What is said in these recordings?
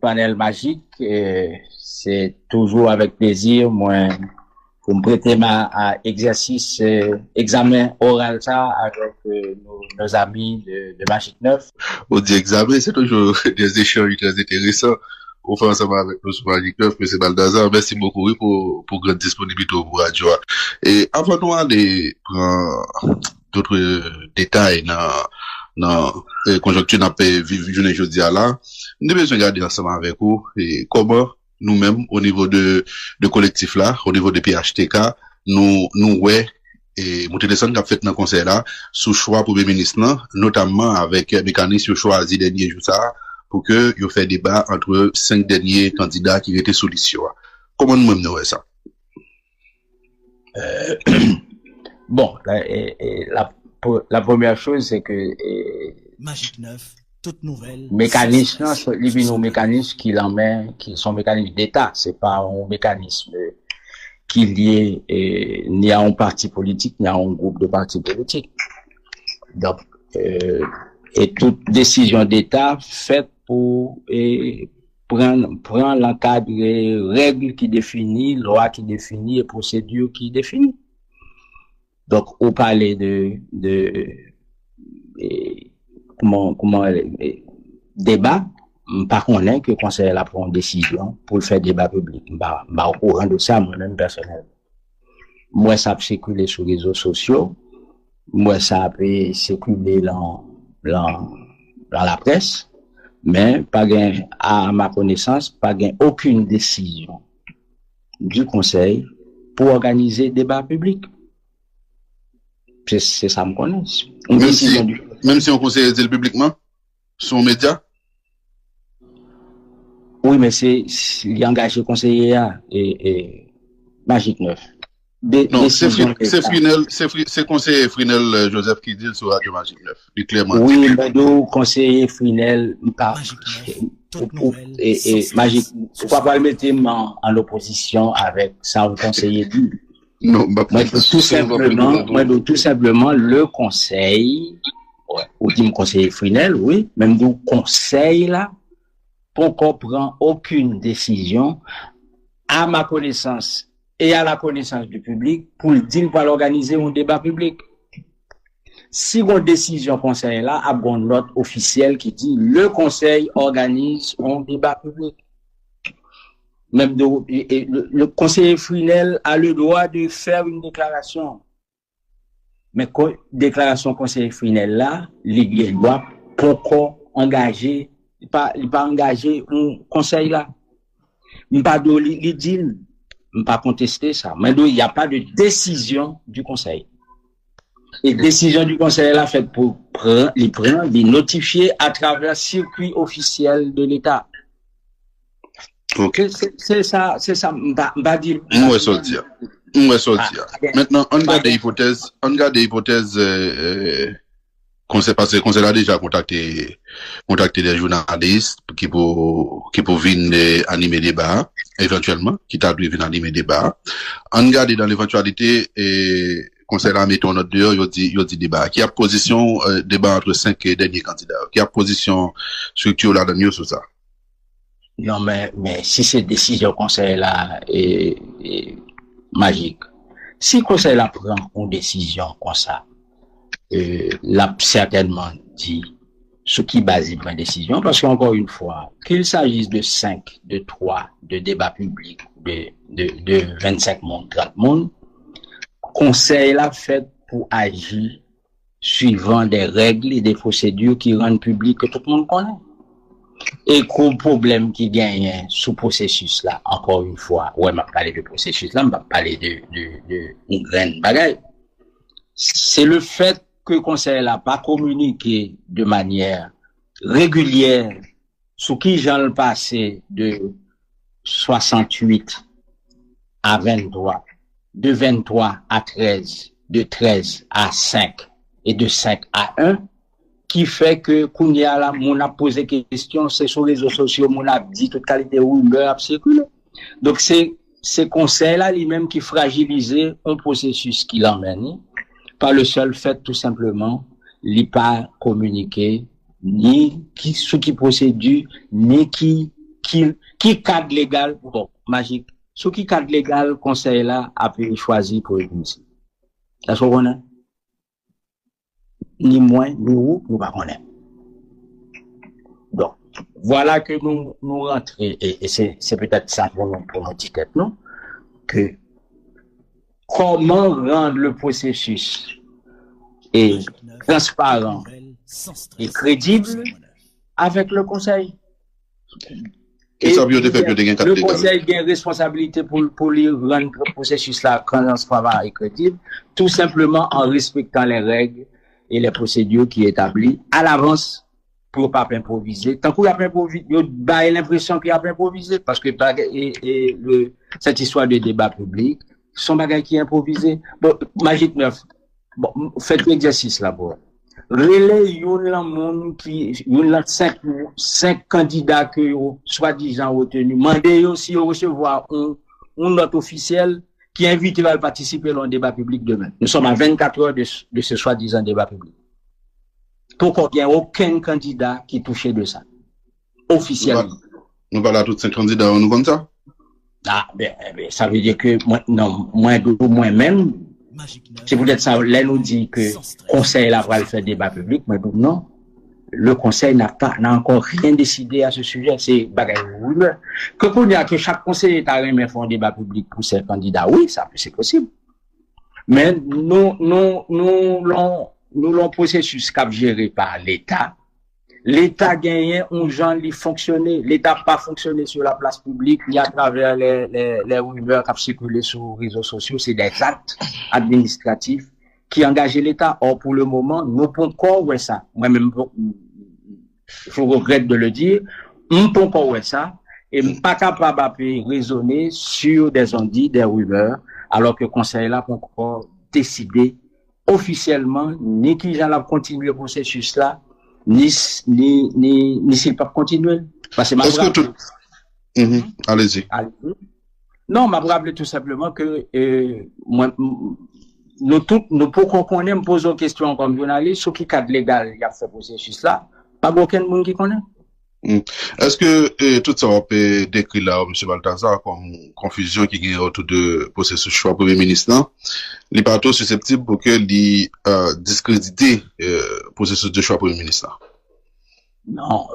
panel magique. C'est toujours avec plaisir, moi, pour me prêter à exercice, examen oral ça avec nos amis de Magique 9. On dit examen, c'est toujours des échanges très intéressants. On fait ensemble avec nous sur Magique 9, M. Baldassar. Merci beaucoup oui, pour votre disponibilité pour radio. Et avant de aller prendre d'autres détails dans la conjoncture n'a pas vivre journée jeudi à là, nous devons regarder ensemble avec vous et comment nous-mêmes au niveau de collectif là, au niveau de PHTK, nous ouais et Mouteleson qui a fait dans le conseil là sous choix premier ministre là, notamment avec mécanisme choisi dernier jour ça pour que il fait débat entre 5 derniers candidats qui étaient sous liste. Comment nous-mêmes nous ça? Bon, la première chose c'est que Magique 9, toute nouvelle mécanisme nos mécanismes qui l'emmènent, qui sont mécanismes d'État, c'est pas un mécanisme qui est lié ni à un parti politique ni à un groupe de partis politiques. Donc et toute décision d'État faite pour prendre l'encadre, règles qui définissent, loi qui définit et procédures qui définissent. Donc au parler comment débat, par contre que le conseil là prend une décision pour faire débat public. Au courant de ça moi-même personnellement. Moi ça a circulé sur les réseaux sociaux, moi ça a circulé dans la presse, mais pas gain à ma connaissance, pas gain aucune décision du conseil pour organiser débat public. C'est ça me connaît. Même si on conseille le publiquement, son média? Oui, mais il y a engagé conseiller et Magique 9. Non, c'est conseiller Frinel Joseph qui dit sur Radio Magique 9. Clairement. Oui, mais nous, conseiller Frinel, et Magique, pourquoi pas le mettre en opposition avec ça, le conseiller dit? Non, tout simplement, le conseil, ou dit conseiller Frinel, oui, même nous conseil là, pour qu'on prenne aucune décision, à ma connaissance et à la connaissance du public, pour le dire pour organiser un débat public. Si une décision conseil là, a une note officielle qui dit le conseil organise un débat public. Même le conseiller Frinel a le droit de faire une déclaration. Mais déclaration conseiller Frinel là, il doit pourquoi engager, il pas engager un conseil là. Il pas de l'idile, il pas contester ça. Mais il n'y a pas de décision du conseil. Et décision du conseil là faite pour les notifier à travers circuit officiel de l'État. Ok. C'est ça, m'a dit. On va sortir. Maintenant, on garde des hypothèses, conseil a déjà contacté des journalistes qui pour venir animer débat, éventuellement, qui t'a dû venir animer débat. On garde dans l'éventualité, conseil a mis ton note dehors, il dit débat. Qui a position, débat entre 5 derniers candidats. Qui a position structure là dans sur ça? Non, mais si c'est décision conseil là est magique, si conseil là prend une décision comme ça, l'a certainement dit ce qui base une décision, parce qu'encore une fois, qu'il s'agisse de 5, de 3, de débats publics, de 25 monde, 30 monde, conseil là fait pour agir suivant des règles et des procédures qui rendent public que tout le monde connaît. Et qu'au problème qui gagne sous processus là, encore une fois, ouais, m'a parlé de processus là, m'a parlé de une graine bagaille. C'est le fait que le conseil n'a pas communiqué de manière régulière sur qui j'en le passé de 68 à 23, de 23 à 13, de 13 à 5 et de 5 à 1, qui fait que Kounia là, mon a posé question, c'est sur les réseaux sociaux, mon a dit toute qualité rumeur a circulé. Donc c'est conseil là lui-même qui fragilisait un processus qui l'emmène par le seul fait tout simplement il pas communiqué ni qui ce qui procédure ni qui qui cadre légal, bon, magique, sous qui cadre légal, conseil là, a pu choisir pour venir ici. Est-ce qu'on connaît? Ni moins, ni où, nous pas connaître. Donc, voilà que nous rentrons, et c'est peut-être ça pour nous dire, non? Que, comment rendre le processus et transparent et crédible avec le conseil. Et ça veut dire que le conseil a une responsabilité pour lui rendre le processus là transparent et crédible, tout simplement en respectant les règles et les procédures qui sont établies à l'avance pour pas improviser. Tant qu'on a improvisé, il a l'impression qu'il a improvisé parce que cette histoire de débat public, son bagage qui est improvisé. Bon, Magique 9, bon, faites l'exercice là, bon. Relais, yon la 5 candidats que soi-disant retenus. Mandez aussi recevoir un note officielle qui invite à participer au débat public demain. Nous sommes à 24 heures de ce soi-disant débat public. Pourquoi il n'y a aucun candidat qui touche de ça? Officiellement. Nous parlons à tous ces candidats, nous comme ça? Ah, ben, ça veut dire que moi-même, c'est peut-être ça, là nous dit que le conseil là va faire débat public, mais non, le conseil n'a encore rien décidé à ce sujet, c'est bagage rumeur. Que qu'on a que chaque conseil est à remettre un débat public pour ses candidats, oui, ça c'est possible. Mais nous l'on processus cap géré par l'État. L'État gagne un genre qui fonctionner. L'État pas fonctionné sur la place publique, ni à travers les rumeurs qui circulent sur les réseaux sociaux. C'est des actes administratifs qui engagent l'État. Or, pour le moment, nous pouvons encore voir ça. Moi-même, je regrette de le dire. Nous pouvons encore voir ça. Et pas capable de raisonner sur des ondits, des rumeurs, alors que le conseil là peut encore décider officiellement, ni qui va continuer le processus là, ni s'il peut continuer. Parce que est-ce que tout... Allez-y. Non, m'a rappelé tout simplement que nous pour qu'on connaisse, me posons une question comme journaliste, sur qui cadre légal il y a ce processus là, pas aucun monde qui connaît. Est-ce que tout ça on peut décrire là, M. Balthazar, comme confusion qui est autour de processus choix Premier ministre, il n'est pas trop susceptible pour que il discréditer processus de choix Premier ministre? Non,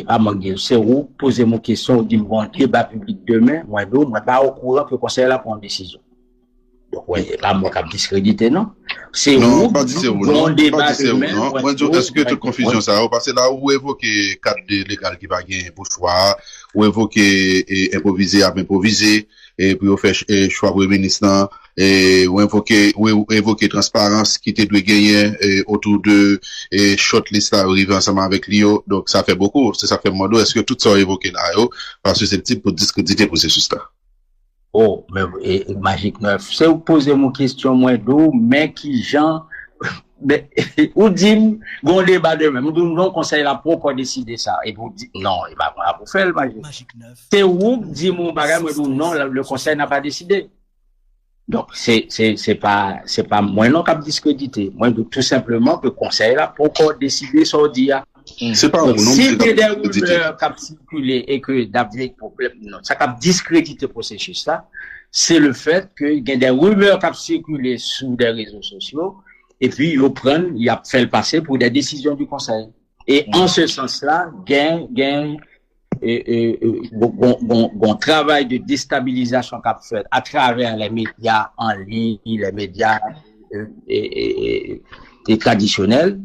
à mon dire, c'est où poser mon question, dit bon débat public demain, moi pas au courant que le conseil là prend une décision. Donc ouais, pas moi qui discréditer non. C'est non, où pas dire où, non, pas dire où, non. Moi, est-ce que toute confusion ça, parce que là, où évoquer cadre légal qui va gagner pour choix, où évoquer improviser à improviser, et puis on fait choix pour le ministre, et où évoquer transparence qui te doit gagner autour de shortlist à arriver ensemble avec Lio. Donc ça fait beaucoup, ça fait moins d'eau. Est-ce que tout ça évoqué là, parce que c'est le type pour discréditer le processus là? Oh, mais Magique 9, c'est vous poser mon question moins d'eau, mais qui gens, ou dit, bon débat de même, nous non conseil là pour décider ça, et vous dites, non, il va pas pour faire le Magique 9. C'est où dit mon bagage, non, le conseil n'a pas décidé. Donc, c'est pas moi non qui discrédité. Moi, tout simplement, que le conseil là pour décider ça dire. C'est pas donc, si des rumeurs qui circulent et que d'après problème, non, ça qui discrédité le processus là, c'est le fait que il y a des rumeurs qui circulent sur des réseaux sociaux et puis ils prennent, ils fait le passer pour des décisions du conseil. Et en ce sens-là, bon travail de déstabilisation qu'a fait à travers les médias en ligne, les médias et traditionnels,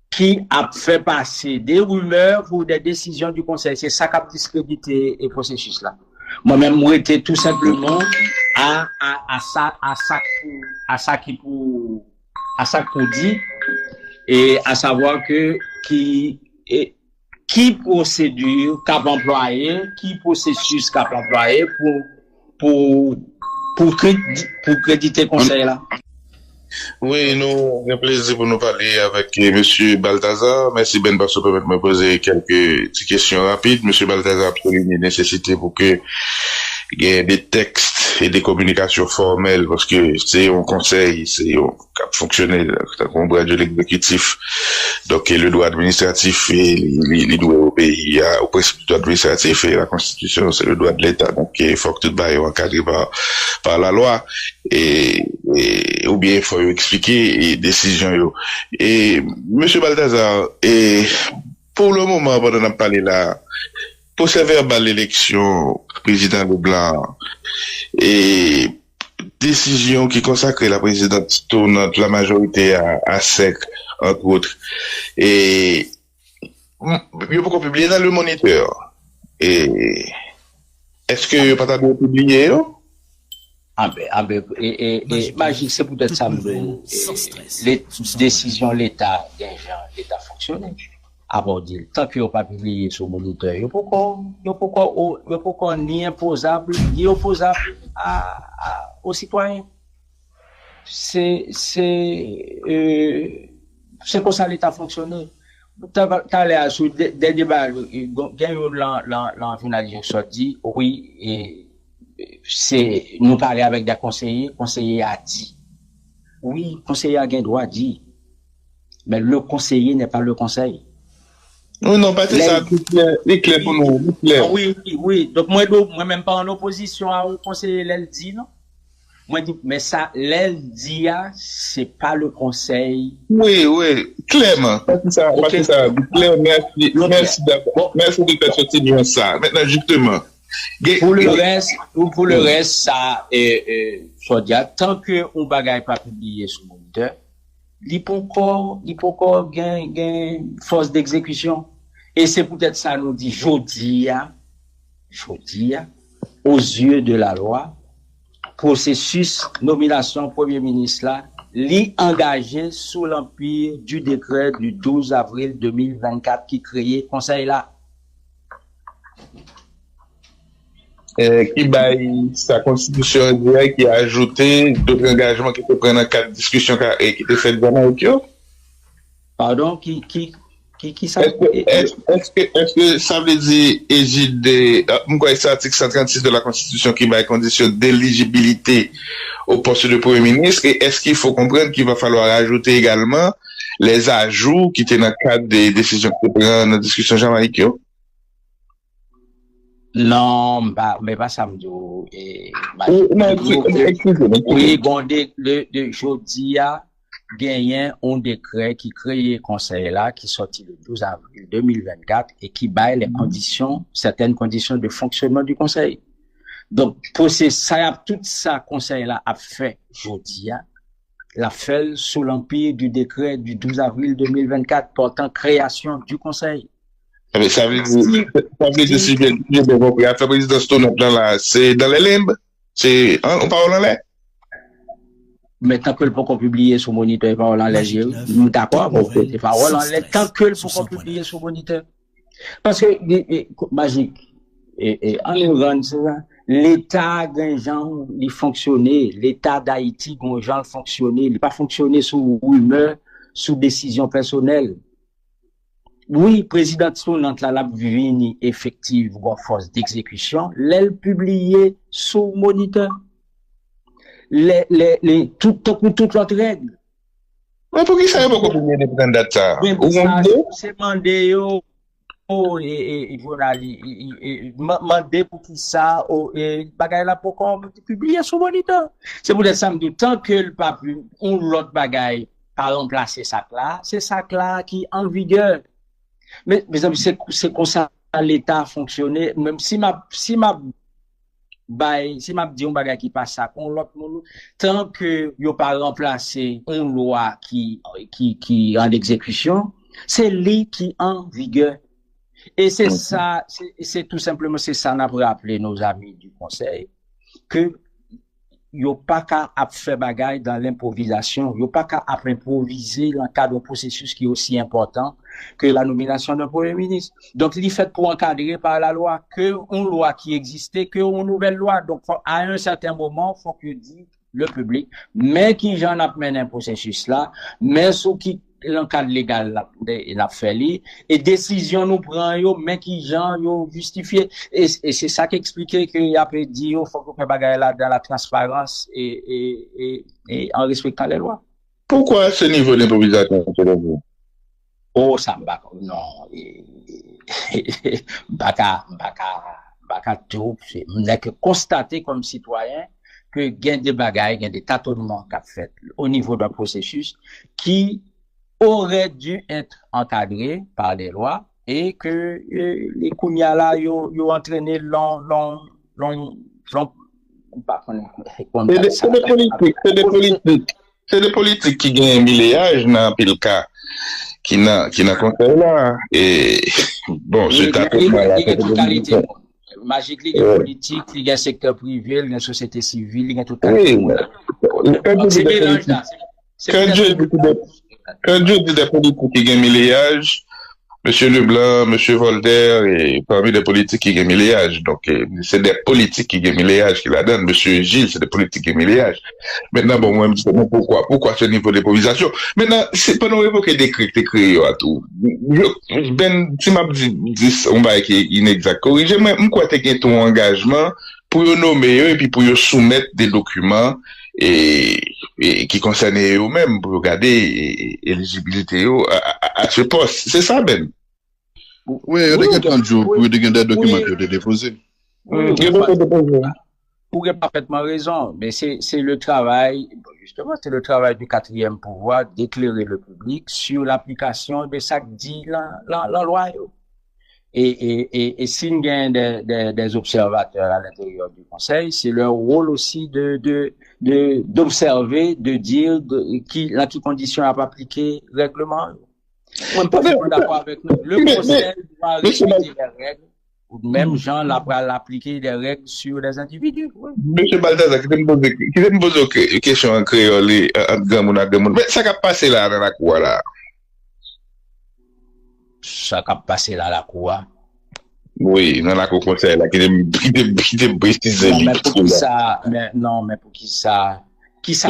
qui a fait passer des rumeurs pour des décisions du conseil. C'est ça qui a discrédité le processus là. Moi-même, moi, j'étais tout simplement à ça qu'on dit, et à savoir que qui procédure qu'a employé, qui processus qu'a employé pour créditer le conseil là. Oui, nous avons un plaisir pour nous parler avec M. Balthazar. Merci Ben Basso pour me poser quelques petites questions rapides. M. Balthazar a souligné la nécessité pour que il y ait des textes et des communications formelles, parce que c'est un conseil, c'est un cap fonctionnel, un bras de l'exécutif. Donc, et le droit administratif et les droits au pays, au principe du droit administratif et la constitution, c'est le droit de l'État. Donc, il faut que tout le monde encadré par la loi. Ou bien, il faut expliquer les décisions, yo. Et, monsieur Balthazar, et, pour le moment, pendant qu'on parle là, pour ce verbal l'élection président Leblanc et décision qui consacre la présidente tournante, la majorité à sec, entre autres, et il faut publier dans le moniteur. Et est-ce que pas t'as bien publié? Magique, c'est peut-être ça, les décisions l'État, l'État fonctionne. Aborder. Tant que vous pas publié sur le moniteur, vous pourquoi ni imposable, ni opposable aux citoyens. C'est comme ça l'État fonctionne. T'as l'air sur des débats, l'enjournaliste sorti, oui, et c'est, nous parler avec des conseiller a dit. Oui, conseiller a bien droit à dire. Mais le conseiller n'est pas le conseil. Non, pas c'est ça, c'est clair pour nous, clair. Oui. Donc, moi-même pas en opposition à un conseiller, l'aile dit, non? Moi, mais ça, l'aile dit, c'est pas le conseil. Oui, clairement. Pas c'est ça, clair, merci d'abord. Merci de faire sortir ça. Maintenant, justement. Pour le reste, ça, tant que on bagaille pas publié sur le moniteur, il peut encore gagner force d'exécution. Et c'est peut-être ça nous dit jodi, aux yeux de la loi, processus nomination premier ministre là, engagé sous l'empire du décret du 12 avril 2024 qui créait conseil là. Qui baille sa constitution directe, qui a ajouté d'autres engagements qui étaient pris dans le cadre de discussion qui étaient faits dans la Pardon, qui ça? Est-ce que ça veut dire, égide de, c'est l'article 136 de la Constitution qui baille condition d'éligibilité au poste de Premier ministre, et est-ce qu'il faut comprendre qu'il va falloir ajouter également les ajouts qui étaient dans le cadre des décisions qui étaient prises dans la discussion Jean-Marie? Non, mais pas ça me dit. Oui, le jeudi a gagné un décret qui créait conseil là, qui sortit le 12 avril 2024 et qui baille les conditions, certaines conditions de fonctionnement du conseil. Donc, pour ça, tout ça, conseil là a fait jeudi a, l'a fait sous l'empire du décret du 12 avril 2024 portant création du conseil. Ça veut dire, si j'ai bien compris, la présidence tournante là, c'est dans les limbes? On parle en l'air? Mais tant que le faut publier sur moniteur, parole en l'air, d'accord, c'est parole en l'air, tant que le faut publier sur moniteur. Parce que, magique, en Iran, c'est ça, l'État d'un genre, il fonctionnait, l'État d'Haïti, d'un genre fonctionnait, il n'a pas fonctionné sous rumeur, sous décision personnelle. Oui, président tournante la vini effective ou force d'exécution, l'aile publiée sous moniteur. Toute l'autre règle. Mais pour qui ça n'est pas publié depuis une date ça? C'est mandé mandé pour qui ça, bagay là pour qu'on publie sous moniteur. C'est pour ça que tant que le pape, ou l'autre bagay, par remplacer ça là, c'est ça là qui est en vigueur. Mais c'est comme ça l'État a fonctionné, même si ma dit un bagay qui passe ça pour l'autre monde, tant que yo pas remplacé une loi qui en exécution, c'est lui qui en vigueur. Et c'est ça, c'est tout simplement, c'est ça n'a rappelé nos amis du conseil, que yo pas qu'à faire bagay dans l'improvisation, yo pas qu'à improviser dans le cadre d'un processus qui est aussi important que la nomination d'un premier ministre. Donc, il est fait pour encadrer par la loi que une loi qui existait, que une nouvelle loi. Donc, à un certain moment, faut que dit le public, mais qui j'en a mené un processus là, mais ceux qui l'encadre légal la fait li et décision nous prend yo mais qui gens yo justifié et c'est ça qui expliquait que y a peut dit yo faut qu'on fait bagarre là dans la transparence et en respectant les lois. Pourquoi ce niveau d'improvisation selon vous? Oh ça m'ba non baka tout n'est que constater comme citoyen que gain des bagailles, gain des tâtonnements qu'a fait au niveau d'un processus qui aurait dû être encadré par les lois et que les kounya là yo entraîné C'est des politiques qui gagnent milléage dans pile cas qui n'a conseil là et bon c'est tâtonnement là totalité Magic League politique, il y a secteur privé, il y a société civile, il y a tout ça. C'est mélange là. Quand Dieu dit des politiques qui gagnent milléage, Monsieur Leblanc, Monsieur Voltaire, et parmi les politiques qui gagnent milléage. Donc, c'est des politiques qui gagnent milléage qui la donnent. Monsieur Gilles, c'est des politiques qui gagnent milléage. Maintenant, bon, moi, je me dis, pourquoi ce niveau d'improvisation? Maintenant, c'est pas nous évoquer des créés à tout. Ben, si m'a dit, on va être inexact. Corrigez-moi, pourquoi t'es ton engagement pour nommer eux et puis pour soumettre des documents et qui concernent eux-mêmes pour regarder l'éligibilité à ce poste. C'est ça, Ben? Oui, il y a 30 jours pour des documents qui ont été déposés. Vous avez parfaitement raison, mais c'est le travail, justement, c'est le travail du quatrième pouvoir d'éclairer le public sur l'application de ça que dit la loi. Et s'il y a des observateurs à l'intérieur du conseil, c'est leur rôle aussi d'observer, de dire qui condition à appliquer le règlement. On n'est pas d'accord avec nous. Le conseil doit respecter les règles, ou même gens l'appliquer des règles sur les individus. Oui. Monsieur Balthazar, qui me pose une question en créole, en gamoun. Mais ça qui a passé là dans la cour là. Ça qui a passé là la cour. Oui, dans la cour conseil là, qui est précisé. Non, mais pour qui ça?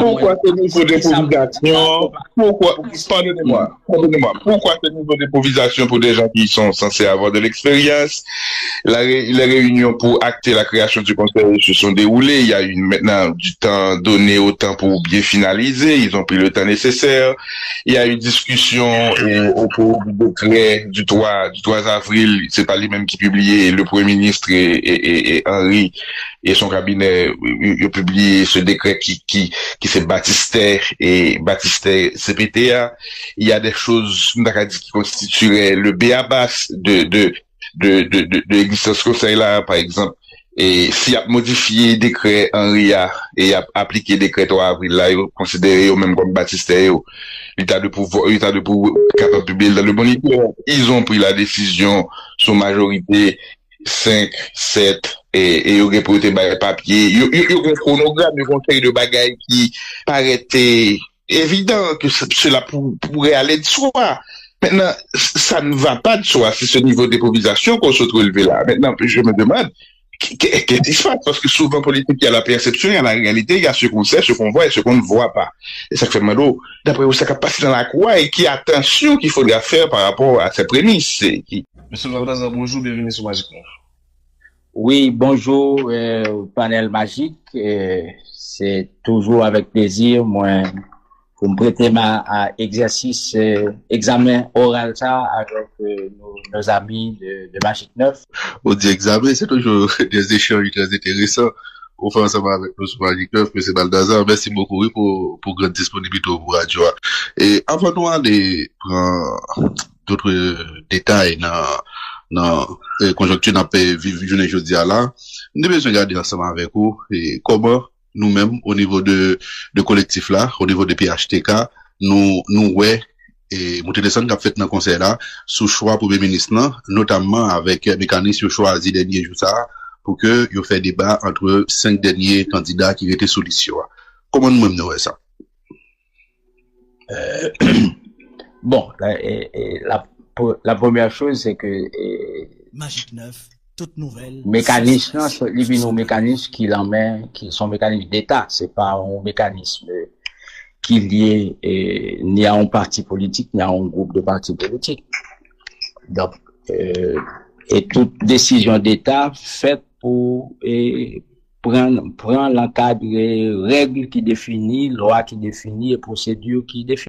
Pourquoi ce niveau d'improvisation? Pardonnez-moi. Pourquoi ce niveau d'improvisation pour des gens qui sont censés avoir de l'expérience? Les réunions pour acter la création du conseil se sont déroulées. Il y a eu maintenant du temps donné au temps pour bien finaliser. Ils ont pris le temps nécessaire. Il y a eu discussion au cours du décret du 3 avril. C'est pas lui-même qui publiait. Le Premier ministre et Henri et son cabinet ont publié ce décret qui c'est Baptistère et Baptistère CPTA. Il y a des choses qui constitueraient le béabas de l'existence conseil là, par exemple. Et s'il a modifié décret Henri et a appliqué décret 3 avril là, ils considéré même comme Baptistère, l'état de pouvoir capable de publier dans le moniteur. Ils ont pris la décision sur majorité 5, 7, et il aurait porté papier. Il y a un chronogramme de conseil de bagaille qui paraît évident que cela pourrait aller de soi. Maintenant, ça ne va pas de soi. C'est ce niveau d'improvisation qu'on se trouve là. Maintenant, je me demande, qu'est-ce qui se passe? Parce que souvent, politique, il y a la perception, il y a la réalité, il y a ce qu'on sait, ce qu'on voit et ce qu'on ne voit pas. Et ça fait mal d'après vous, ça qui passe dans la croix et qui a attention qu'il faudra faire par rapport à ces prémices. Monsieur Balthazar, bonjour, bienvenue sur Magic 9. Oui, bonjour, panel magique. C'est toujours avec plaisir, moi, pour me prêter à exercice, examen oral ça avec nos amis de Magic 9. On dit examen, c'est toujours des échanges très intéressants. On fait ensemble avec nous sur Magic 9, M. Balthazar. Merci beaucoup pour grande disponibilité pour radio. Et avant de aller prendre d'autres détails dans conjoncture n'a pas vivre journée jeudi à là, nous devons regarder ensemble avec vous et comment nous-mêmes au niveau de collectif là, au niveau de PHTK, nous ouais et Mouteleson qui a fait dans le conseil là sous choix premier ministre notamment avec mécanisme choisi dernier jour ça pour que il fait débat entre 5 derniers candidats qui étaient sous liste. Comment nous-mêmes nous voyons ça? Bon, la première chose, c'est que Magic 9, toute nouvelle. Mécanisme, les mécanismes qui sont mécanismes d'État, c'est pas un mécanisme qui lié ni à un parti politique, ni à un groupe de partis politiques. Donc, et toute décision d'État faite pour prendre l'encadre, règles qui définissent, loi qui définit et procédures qui définissent.